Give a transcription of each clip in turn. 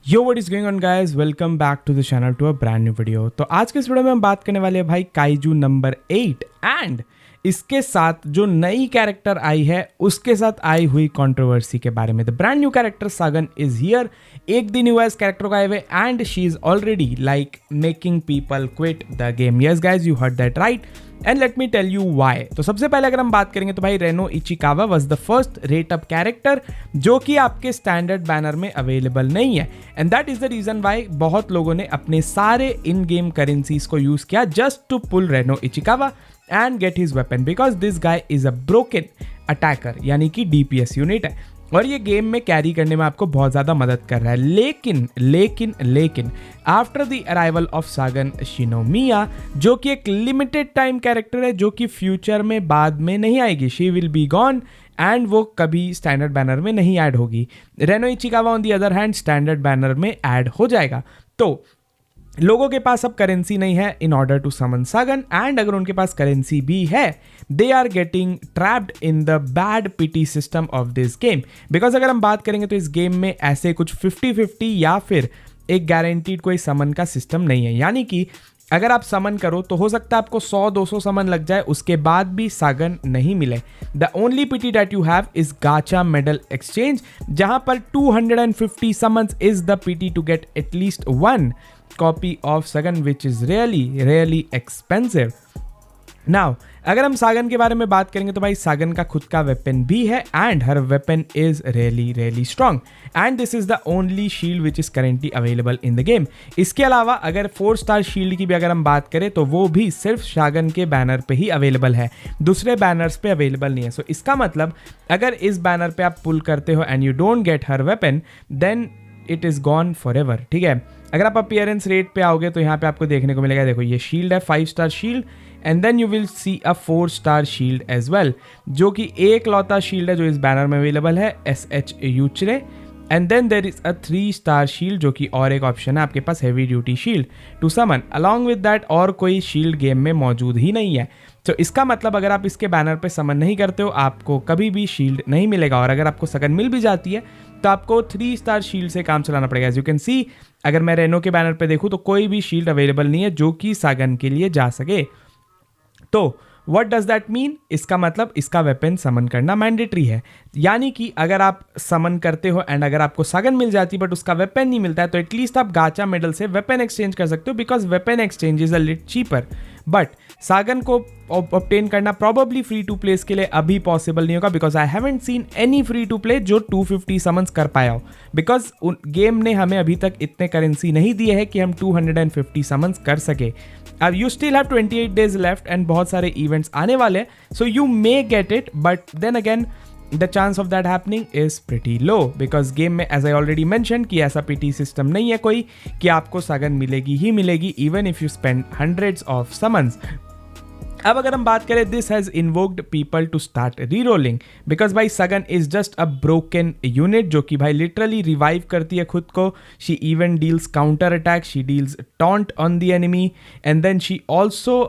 Yo what is going on guys, welcome back to the channel to a brand new video. तो आज के इस video में हम बात करने वाले हैं भाई काइजू नंबर 8 एंड इसके साथ जो नई कैरेक्टर आई है उसके साथ आई हुई कंट्रोवर्सी के बारे में। The brand new character Sagan is here. एक दिन हुआ इस कैरेक्टर को आए हुए and she is already like making people quit the game. Yes guys, you heard that right and let me tell you why. तो सबसे पहले अगर हम बात करेंगे तो भाई Reno Ichikawa was the first rate up character जो कि आपके स्टैंडर्ड बैनर में अवेलेबल नहीं है and that is the reason why बहुत लोगों ने अपने सारे इन गेम करेंसीज को यूज किया just to pull Reno Ichikawa and get his weapon because this guy is a broken attacker यानी कि डीपीएस यूनिट है और ये गेम में कैरी करने में आपको बहुत ज़्यादा मदद कर रहा है। लेकिन after the arrival of Sagan Shinomiya जो कि एक लिमिटेड टाइम कैरेक्टर है जो कि फ्यूचर में बाद में नहीं आएगी, she will be gone and वो कभी स्टैंडर्ड बैनर में नहीं ऐड होगी। Reno Ichikawa on the other hand standard banner में ऐड हो जाएगा। तो लोगों के पास अब करेंसी नहीं है in order to summon Sagan and अगर उनके पास करेंसी भी है they are getting trapped in the bad pity system of this game. Because अगर हम बात करेंगे तो इस गेम में ऐसे कुछ 50-50 या फिर एक गारंटीड कोई समन का सिस्टम नहीं है, यानी कि अगर आप समन करो तो हो सकता है आपको 100-200 समन लग जाए उसके बाद भी सागन नहीं मिले। The only pity that you have is gacha medal exchange जहां पर 250 summons is the pity to get at least one copy of Sagan which is really expensive. Now अगर हम सागन के बारे में बात करेंगे तो भाई सागन का खुद का वेपन भी है and her weapon is really strong and this is the only shield which is currently available in the game. इसके अलावा अगर 4-स्टार शील्ड की भी अगर हम बात करें तो वो भी सिर्फ सागन के बैनर पे ही अवेलेबल है, दूसरे बैनर्स पे अवेलेबल नहीं है। सो इसका मतलब अगर इस बैनर पे आप पुल करते हो and you don't get her weapon then it is gone forever. ठीक है, अगर आप अपीयरेंस रेट पे आओगे तो यहाँ पे आपको देखने को मिलेगा, देखो ये शील्ड है five star shield and then you will see a four star shield as well जो कि एक लौता शील्ड है जो इस बैनर में अवेलेबल है SH यूचरे and then there is a three star shield जो कि और एक ऑप्शन है आपके पास heavy duty shield to summon. Along with that और कोई शील्ड गेम में मौजूद ही नहीं है। तो इसका मतलब अगर आप इसके बैनर पे समन नहीं करते हो आपको कभी भी शील्ड नहीं मिलेगा और अगर आपको सगन मिल भी जाती है तो आपको 3-स्टार शील्ड से काम चलाना पड़ेगा। एज यू कैन सी अगर मैं रेनो के बैनर पे देखूं तो कोई भी शील्ड अवेलेबल नहीं है जो कि सागन के लिए जा सके। तो व्हाट डज दैट मीन? इसका मतलब इसका वेपन समन करना मैंडेटरी है, यानी कि अगर आप समन करते हो एंड अगर आपको सागन मिल जाती है बट उसका वेपन नहीं मिलता है तो एटलीस्ट आप गाचा मेडल से वेपन एक्सचेंज कर सकते हो because weapon exchange is a lit cheaper. But Sagan को ऑब्टेन करना प्रॉबेबली फ्री टू प्ले के लिए अभी पॉसिबल नहीं होगा because I haven't seen any free to play जो 250 समन्स कर पाया हो बिकॉज गेम ने हमें अभी तक इतने करेंसी नहीं दिए है कि हम 250 समन्स कर सके। अब you still have 28 days left and बहुत सारे इवेंट्स आने वाले हैं so you may get it but then again the chance of that happening is pretty low because game में एज आई ऑलरेडी मेंशन कि ऐसा पीटी सिस्टम नहीं है कोई कि आपको सागन मिलेगी ही मिलेगी even if you spend hundreds of summons. अब अगर हम बात करें this has invoked people to start rerolling because भाई Sagan is just a broken unit जो कि भाई लिटरली रिवाइव करती है खुद को। She even deals counter attack, she deals taunt on the enemy and then she also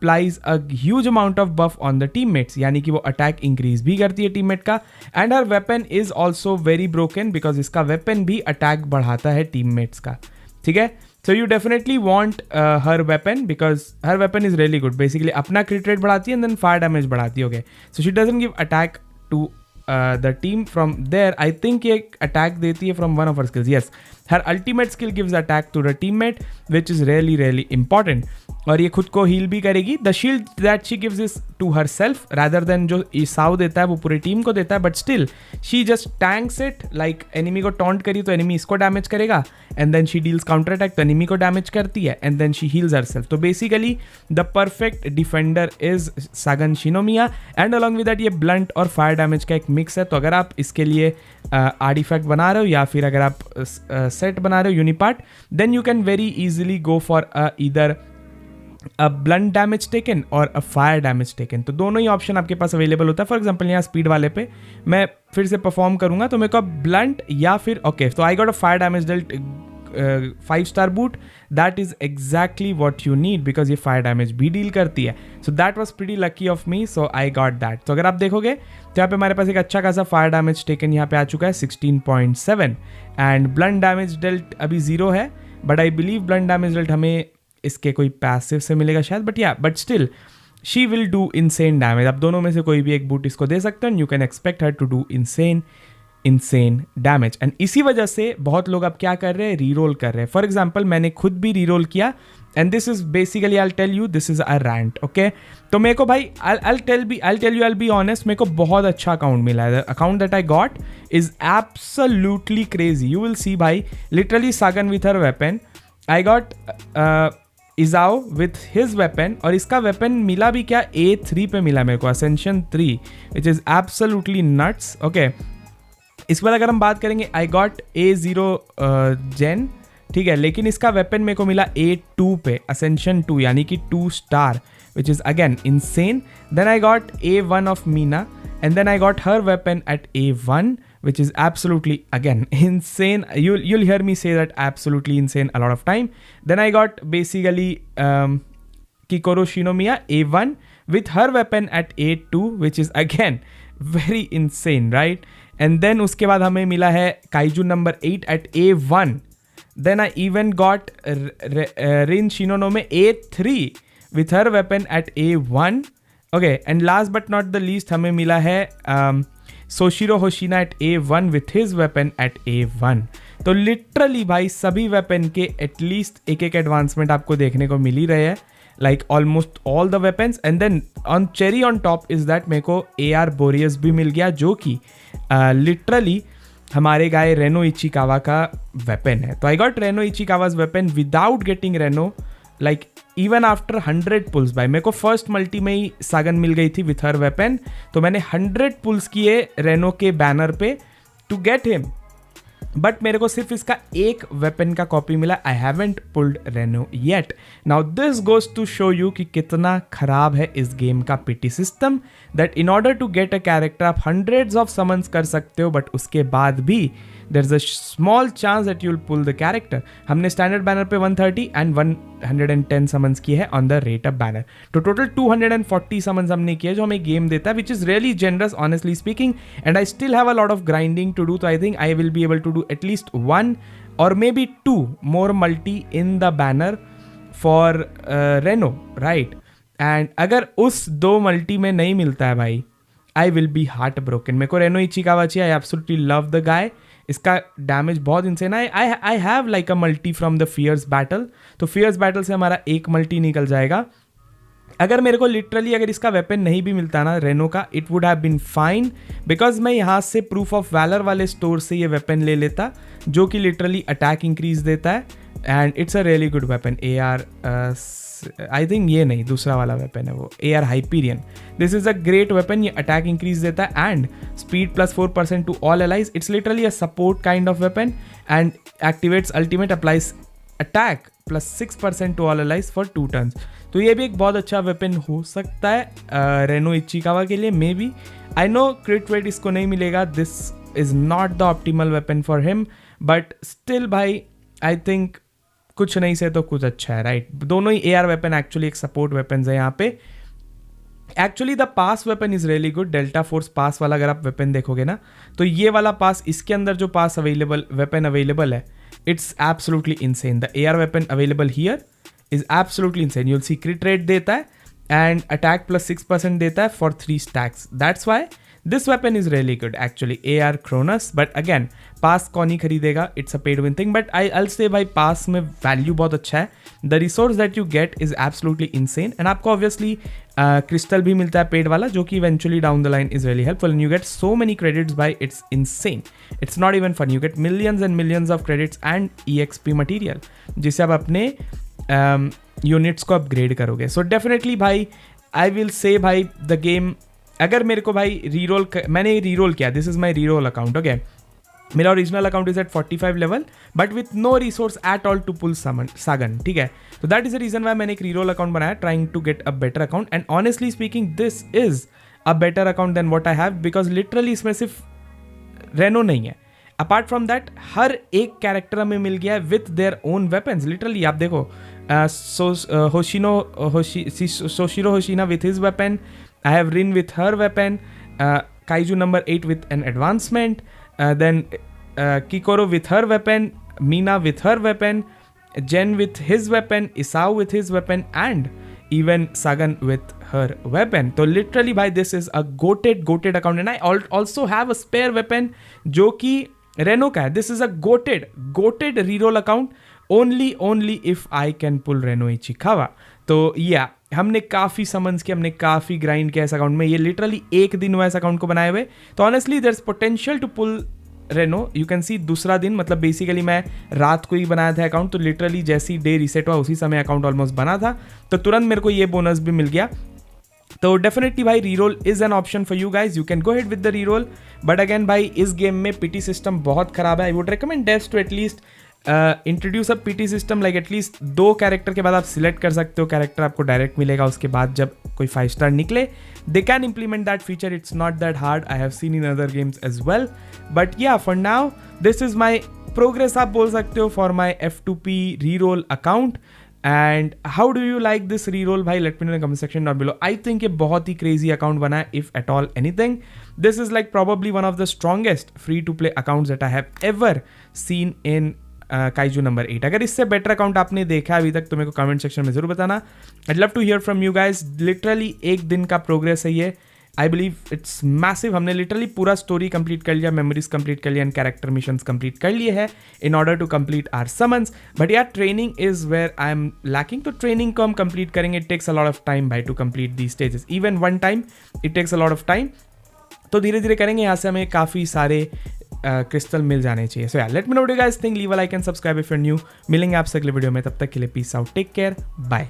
applies a huge amount of buff on the teammates यानी कि वो अटैक इंक्रीज भी करती है टीममेट का and her weapon is also very broken because इसका weapon भी attack बढ़ाता है टीममेट्स का। ठीक है, so you definitely want her weapon because her weapon is really good. Basically अपना क्रिट रेट बढ़ाती है एंड देन फायर डैमेज बढ़ाती होगी। So she doesn't give attack to the team from there. I think ये attack देती है from one of her skills. Yes, her ultimate skill gives attack to the teammate which is really important और ये खुद को heal भी करेगी। The shield that she gives is to herself rather than जो ईसाऊ देता है वो पूरी टीम को देता है but still she just tanks it like enemy को टॉन्ट करी तो एनिमी इसको डैमेज करेगा and then she deals counter attack तो एनिमी को डैमेज करती है and then she heals herself. तो basically the perfect defender is Sagan Shinomiya and along with that ये ब्लंट और फायर डैमेज का एक मिक्स है। तो अगर आप इसके लिए आर्टिफैक्ट बना रहे हो या फिर अगर आप सेट बना रहे हो यूनिपार्ट then you can very easily go for either a blunt damage taken और अ फायर डैमेज टेकन। तो दोनों ही ऑप्शन आपके पास अवेलेबल होता है। फॉर एग्जांपल यहाँ स्पीड वाले पे मैं फिर से परफॉर्म करूंगा तो मेरे को ब्लंट या फिर ओके तो I got a fire damage dealt 5 star boot, that is exactly what you need because ये फायर डैमेज भी डील करती है. So that was pretty lucky of me, so I got that. तो अगर आप देखोगे तो यहाँ पे हमारे पास एक अच्छा खासा फायर डैमेज टेकन यहाँ पे आ चुका है 16.7 एंड ब्लंट डैमेज डेल्ट अभी 0 है, but I believe blunt damage dealt हमें इसके कोई पैसिव से मिलेगा शायद, but still she will do insane damage. आप दोनों में से कोई भी एक बूट इसको दे सकते हैं, you can expect her to do insane damage. And इसी वजह से बहुत लोग अब क्या कर रहे हैं, रीरोल कर रहे हैं. फॉर एग्जाम्पल मैंने खुद भी रीरोल किया and this is basically I tell you this is a rant. Okay, तो मेरे को भाई आई बी ऑनेस्ट, मेरे को बहुत अच्छा अकाउंट मिला है. Account that I got is absolutely crazy. You will see भाई, literally Sagan with her weapon. I got Isao with his weapon, और इसका वेपन मिला भी क्या, A3 पे मिला मेरे को, ascension 3, which is absolutely nuts. Okay, इसके बाद अगर हम बात करेंगे, आई गॉट A0 जेन, ठीक है, लेकिन इसका वेपन मेरे को मिला A2 पे, असेंशन 2, यानी कि 2 star, which is again insane. Then I got A1 of मीना, and then I got her weapon at A1, which is absolutely again insane. You'll hear me say that absolutely insane a lot of time. Then I got basically Kikoro Shinomiya A1 with her weapon at A2, which is again very insane, right? And then उसके बाद हमें मिला है kaiju number 8 at A1. Then I even got Rin Shinonome A3 with her weapon at A1. Okay, and last but not the least हमें मिला है Soshiro Hoshina at A1 with his weapon at A1. तो literally भाई सभी weapon के at least एक advancement आपको देखने को मिल ही रहे हैं, like almost all the weapons. And then on cherry on top is that मेरे को AR बोरियस भी मिल गया, जो कि लिटरली हमारे गाय रेनो इचिकावा का वेपन है. तो I got Reno Ichikawa's weapon without getting Reno, like even after 100 pulls. भाई मेरे को फर्स्ट मल्टी में ही सागन मिल गई थी विथ हर वेपन, तो मैंने 100 पुल्स किए रेनो के बैनर पे टू गेट हिम, बट मेरे को सिर्फ इसका एक वेपन का कॉपी मिला. I haven't pulled Reno yet. Now this goes to show you कि कितना खराब है इस गेम का pity system, that in order to get a character आप हंड्रेड्स ऑफ समन्स कर सकते हो, बट उसके बाद भी there is a small chance that you will pull the character. हमने स्टैंडर्ड बैनर पे 130 एंड 110 समन्स किए हैं on the rate of banner. तो टोटल 240 समन्स हमने किए जो हमें गेम देता है, which is really generous honestly speaking. And I still have a lot of grinding to do, तो I think I will be able to do at least 1 or maybe 2 more multi in the banner for Reno, right? And अगर उस 2 multi में नहीं मिलता है भाई, I will be heartbroken. मेरे को रेनो इचिकावा चाहिए. I absolutely love the guy. इसका डैमेज बहुत इंसेन है. I have like a multi from the fierce battle, तो फियर्स बैटल से हमारा एक मल्टी निकल जाएगा. अगर मेरे को लिटरली अगर इसका वेपन नहीं भी मिलता ना रेनो का, it would have been fine, because मैं यहाँ से प्रूफ ऑफ वैलर वाले स्टोर से ये वेपन ले लेता, जो कि लिटरली अटैक इंक्रीज देता है, and it's a really good weapon. AR I think ये नहीं, दूसरा वाला वेपन है वो, AR Hyperion. This is a great weapon. ये अटैक इंक्रीज देता है and speed plus 4% to all allies. It's literally a support kind of weapon and activates ultimate, applies attack plus 6% to all allies for 2 turns. तो ये भी एक बहुत अच्छा weapon हो सकता है रेनो इचिकावा के लिए. May be, I know क्रिट rate इसको नहीं मिलेगा, this is not the optimal weapon for him, but still भाई आई थिंक कुछ नहीं से तो कुछ अच्छा है, राइट? दोनों ही AR वेपन एक्चुअली एक सपोर्ट वेपन है यहाँ पे. Actually the pass weapon is really good. Delta Force pass वाला अगर आप वेपन देखोगे ना, तो ये वाला पास, इसके अंदर जो पास वेपन अवेलेबल है, it's absolutely insane. The AR weapon available here is absolutely insane. You'll see crit rate देता है and attack plus 6% देता है for 3 stacks. That's why this weapon is really good actually. AR Cronus, but again pass कौन ही खरीदेगा, it's a pay to win thing, but I'll say भाई pass में value बहुत अच्छा है. The resource that you get is absolutely insane and आपको obviously crystal भी मिलता है paid वाला, जो कि eventually down the line is really helpful and you get so many credits by, it's insane. It's not even fun. You get millions and millions of credits and EXP material जिसे आप अपने units को upgrade करोगे. So definitely भाई I will say भाई the game, अगर मेरे को भाई रीरोल, मैंने रीरोल किया, this is my reroll account. Okay, मेरा original account is at 45 level but with no resource at all to pull Sagan, ठीक है? तो that is the reason why मैंने एक रीरोल अकाउंट बनाया, trying to get a better account. And honestly speaking this is a better account than what I have, because literally इसमें सिर्फ Reno नहीं है. अपार्ट फ्रॉम दैट हर एक character हमें मिल गया है with their own weapons. Literally आप देखो, Soshiro Hoshina with his weapon, I have Rin with her weapon, Kaiju number 8 with an advancement, then Kikoro with her weapon, Mina with her weapon, Gen with his weapon, Isao with his weapon and even Sagan with her weapon. तो literally भाई this is a goated account and I also have a spare weapon जो कि Reno का है. This is a goated reroll account only if I can pull Reno Ichikawa. तो या हमने काफ़ी समन्स किया, हमने काफ़ी ग्राइंड किया इस अकाउंट में. ये लिटरली एक दिन हुआ इस अकाउंट को बनाए हुए. तो honestly there is potential to pull Reno. You can see दूसरा दिन, मतलब बेसिकली मैं रात को ही बनाया था अकाउंट, तो लिटरली जैसी डे रीसेट हुआ उसी समय अकाउंट ऑलमोस्ट बना था, तो तुरंत मेरे को ये बोनस भी मिल गया. तो डेफिनेटली भाई reroll is an option for you guys. You can go ahead with the reroll, but again भाई इस गेम में पीटी सिस्टम बहुत खराब है. I would recommend devs to at least introduce a PT system, like at least 2 character के बाद आप select कर सकते हो, कैरेक्टर आपको डायरेक्ट मिलेगा. उसके बाद जब कोई 5 स्टार निकले, they can implement that feature. It's not that hard. I have seen in other games as well. But yeah, for now, this is my progress आप बोल सकते हो for my F2P reroll account. And how do you like this reroll भाई? Let me know in the comment section down below. I think ये बहुत ही crazy account बना है, if at all anything. This is like probably one of the strongest free to play accounts that I have ever seen in kaiju number 8. अगर इससे better account आपने देखा अभी तक तो मेरे को कमेंट सेक्शन में जरूर बताना. I love to hear from you guys. Literally एक दिन का प्रोग्रेस है ये. I believe it's massive. हमने लिटरली पूरा स्टोरी कंप्लीट कर लिया, मेमोरीज कंप्लीट कर लिया एंड कैरेक्टर मिशंस कंप्लीट कर लिए हैं in order to complete our summons. But यार training is where I am lacking. तो ट्रेनिंग को हम कंप्लीट करेंगे. It takes a lot of time भाई to complete the stages. Even one time it takes a lot of time. तो धीरे धीरे करेंगे. यहाँ से हमें काफ़ी सारे क्रिस्टल मिल जाने चाहिए. सो यार let me know what you guys think. Leave a like and subscribe if you are new. मिलेंगे आपसे अगले वीडियो में. तब तक के लिए peace out. Take care. Bye.